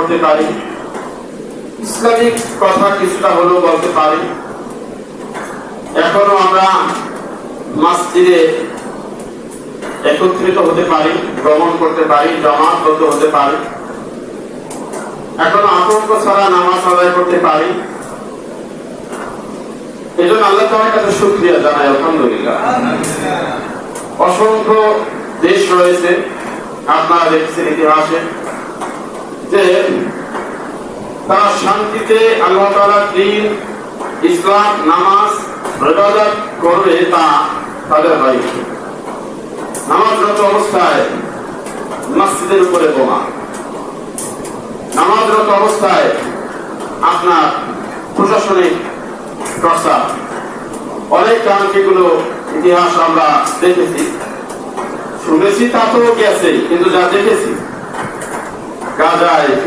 করতে পারি, ইসলামিক কথা কিছুটা হলেও বলতে পারি। এখনো আমরা মসজিদে একত্রিত হতে পারি, ভ্রমণ করতে পারি, জামাতবদ্ধ হতে পারি, এখনো আতঙ্ক ছাড়া নামাজ আদায় করতে পারি। এই জন্য আল্লাহ তাআলার কাছে শুকরিয়া জানাই, আলহামদুলিল্লাহ। অসংখ্য দেশ রয়েছে, আপনারা দেখছেন ইতিহাসে, যে তারা শান্তিতে আল্লাহ তাআলার দ্বীন, ইসলাম, নামাজ, ইবাদত করবে, তা তাদের হয়। নামাজরত অবস্থায় মসজিদের উপরে বোমা, নামাজরত অবস্থায় আপনার প্রশাসনিক প্রস্তাব, অনেক কারণগুলো ইতিহাস আমরা দেখেছি, শুনেছি, তা তো গেছে, কিন্তু যা দেখেছি গাজায়